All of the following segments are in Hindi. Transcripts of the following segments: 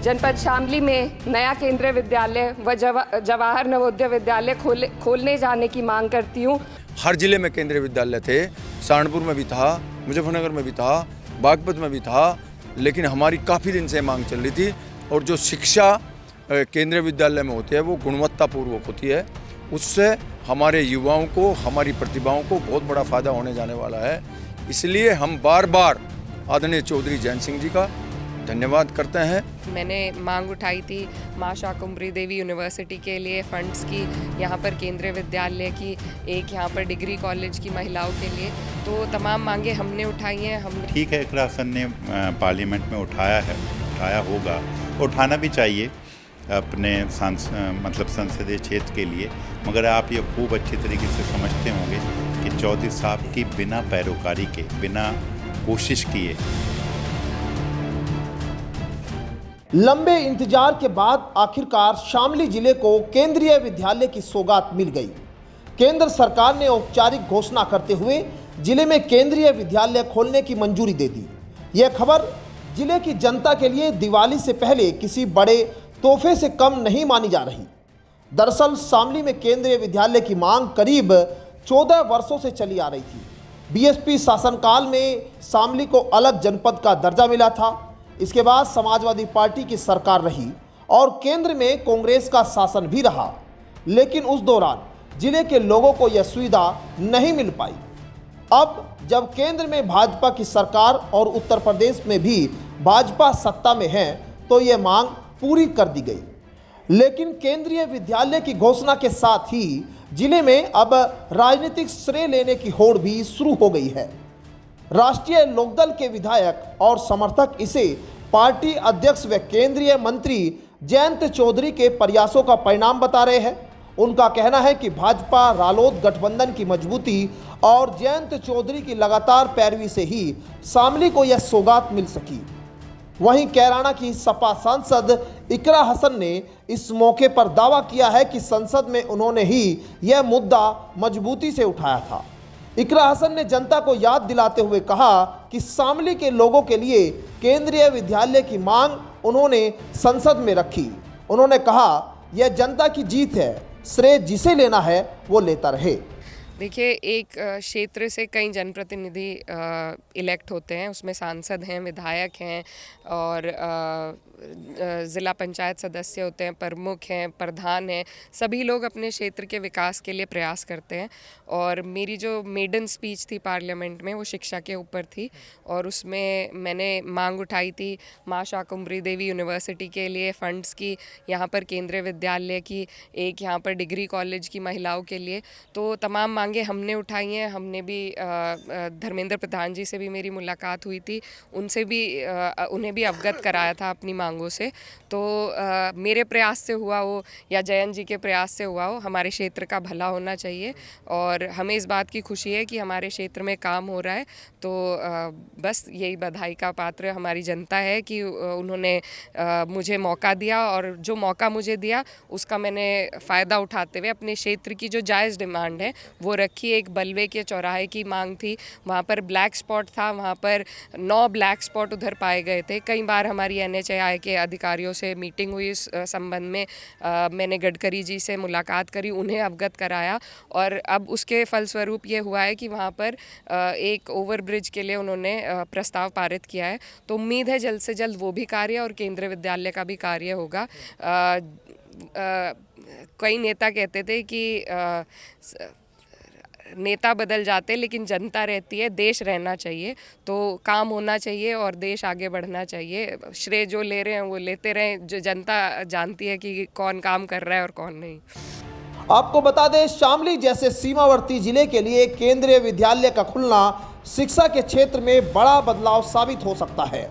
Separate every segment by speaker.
Speaker 1: जनपद शामली में नया केंद्रीय विद्यालय व जवाहर नवोदय विद्यालय खोलने जाने की मांग करती हूँ।
Speaker 2: हर जिले में केंद्रीय विद्यालय थे, सहारनपुर में भी था, मुजफ्फरनगर में भी था, बागपत में भी था, लेकिन हमारी काफ़ी दिन से मांग चल रही थी। और जो शिक्षा केंद्रीय विद्यालय में होती है वो गुणवत्तापूर्वक होती है, उससे हमारे युवाओं को, हमारी प्रतिभाओं को बहुत बड़ा फ़ायदा होने जाने वाला है। इसलिए हम बार बार आदरणीय चौधरी जयंत सिंह जी का धन्यवाद करते हैं।
Speaker 1: मैंने मांग उठाई थी माँ शाकुंभरी देवी यूनिवर्सिटी के लिए फंड्स की, यहाँ पर केंद्रीय विद्यालय की, एक यहाँ पर डिग्री कॉलेज की महिलाओं के लिए, तो तमाम मांगे हमने उठाई हैं। हमने
Speaker 3: ठीक है, इकरा हसन ने पार्लियामेंट में उठाया होगा, उठाना भी चाहिए अपने मतलब संसदीय क्षेत्र के लिए, मगर आप ये खूब अच्छी तरीके से समझते होंगे कि चौधरी साहब की बिना पैरोकारी के, बिना कोशिश किए,
Speaker 4: लंबे इंतजार के बाद आखिरकार शामली जिले को केंद्रीय विद्यालय की सौगात मिल गई। केंद्र सरकार ने औपचारिक घोषणा करते हुए जिले में केंद्रीय विद्यालय खोलने की मंजूरी दे दी। यह खबर जिले की जनता के लिए दिवाली से पहले किसी बड़े तोहफे से कम नहीं मानी जा रही। दरअसल शामली में केंद्रीय विद्यालय की मांग करीब 14 वर्षों से चली आ रही थी। बीएसपी शासनकाल में शामली को अलग जनपद का दर्जा मिला था। इसके बाद समाजवादी पार्टी की सरकार रही और केंद्र में कांग्रेस का शासन भी रहा, लेकिन उस दौरान जिले के लोगों को यह सुविधा नहीं मिल पाई। अब जब केंद्र में भाजपा की सरकार और उत्तर प्रदेश में भी भाजपा सत्ता में है तो यह मांग पूरी कर दी गई। लेकिन केंद्रीय विद्यालय की घोषणा के साथ ही जिले में अब राजनीतिक श्रेय लेने की होड़ भी शुरू हो गई है। राष्ट्रीय लोकदल के विधायक और समर्थक इसे पार्टी अध्यक्ष व केंद्रीय मंत्री जयंत चौधरी के प्रयासों का परिणाम बता रहे हैं। उनका कहना है कि भाजपा रालोद गठबंधन की मजबूती और जयंत चौधरी की लगातार पैरवी से ही शामली को यह सौगात मिल सकी। वहीं कैराना की सपा सांसद इकरा हसन ने इस मौके पर दावा किया है कि संसद में उन्होंने ही यह मुद्दा मजबूती से उठाया था। इकरा हसन ने जनता को याद दिलाते हुए कहा कि शामली के लोगों के लिए केंद्रीय विद्यालय की मांग उन्होंने संसद में रखी। उन्होंने कहा, यह जनता की जीत है, श्रेय जिसे लेना है वो लेता रहे।
Speaker 1: देखिए, एक क्षेत्र से कई जनप्रतिनिधि इलेक्ट होते हैं, उसमें सांसद हैं, विधायक हैं और ज़िला पंचायत सदस्य होते हैं, प्रमुख हैं, प्रधान हैं। सभी लोग अपने क्षेत्र के विकास के लिए प्रयास करते हैं। और मेरी जो मेडन स्पीच थी पार्लियामेंट में वो शिक्षा के ऊपर थी और उसमें मैंने मांग उठाई थी माँ शाकुंभरी देवी यूनिवर्सिटी के लिए फंड्स की, यहाँ पर केंद्रीय विद्यालय की, एक यहाँ पर डिग्री कॉलेज की महिलाओं के लिए। तो तमाम मांगे हमने उठाई हैं। हमने भी धर्मेंद्र प्रधान जी से भी मेरी मुलाकात हुई थी, उनसे भी उन्हें भी अवगत कराया था अपनी मांगों से। तो मेरे प्रयास से हुआ हो या जयंत जी के प्रयास से हुआ हो, हमारे क्षेत्र का भला होना चाहिए और हमें इस बात की खुशी है कि हमारे क्षेत्र में काम हो रहा है। तो बस यही बधाई का पात्र हमारी जनता है कि उन्होंने मुझे मौका दिया और जो मौका मुझे दिया उसका मैंने फ़ायदा उठाते हुए अपने क्षेत्र की जो जायज़ डिमांड है वो रखी। एक बलवे के चौराहे की मांग थी, वहाँ पर ब्लैक स्पॉट था, वहाँ पर 9 ब्लैक स्पॉट उधर पाए गए थे। कई बार हमारी NHAI के अधिकारियों से मीटिंग हुई इस संबंध में। मैंने गडकरी जी से मुलाकात करी, उन्हें अवगत कराया और अब उसके फलस्वरूप ये हुआ है कि वहाँ पर एक ओवरब्रिज के लिए उन्होंने प्रस्ताव पारित किया है। तो उम्मीद है जल्द से जल्द वो भी कार्य और केंद्रीय विद्यालय का भी कार्य होगा। कई नेता कहते थे कि नेता बदल जाते लेकिन जनता रहती है, देश रहना चाहिए, तो काम होना चाहिए और देश आगे बढ़ना चाहिए। श्रेय जो ले रहे हैं वो लेते रहें, जो जनता जानती है कि कौन काम कर रहा है और कौन नहीं।
Speaker 4: आपको बता दें, शामली जैसे सीमावर्ती जिले के लिए केंद्रीय विद्यालय का खुलना शिक्षा के क्षेत्र में बड़ा बदलाव साबित हो सकता है।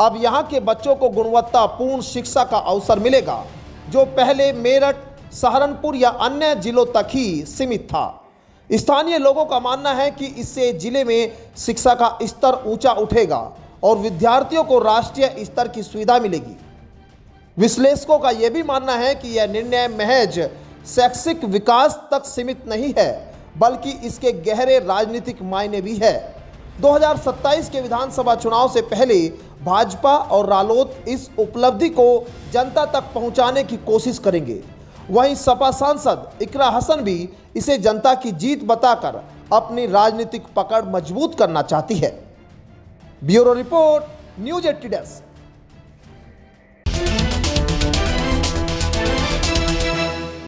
Speaker 4: अब यहाँ के बच्चों को गुणवत्तापूर्ण शिक्षा का अवसर मिलेगा, जो पहले मेरठ, सहारनपुर या अन्य जिलों तक ही सीमित था। स्थानीय लोगों का मानना है कि इससे जिले में शिक्षा का स्तर ऊंचा उठेगा और विद्यार्थियों को राष्ट्रीय स्तर की सुविधा मिलेगी। विश्लेषकों का यह भी मानना है कि यह निर्णय महज शैक्षिक विकास तक सीमित नहीं है, बल्कि इसके गहरे राजनीतिक मायने भी है। 2027 के विधानसभा चुनाव से पहले भाजपा और रालोद इस उपलब्धि को जनता तक पहुंचाने की कोशिश करेंगे। वहीं सपा सांसद इकरा हसन भी इसे जनता की जीत बताकर अपनी राजनीतिक पकड़ मजबूत करना चाहती है। Bureau report, news 80 desk.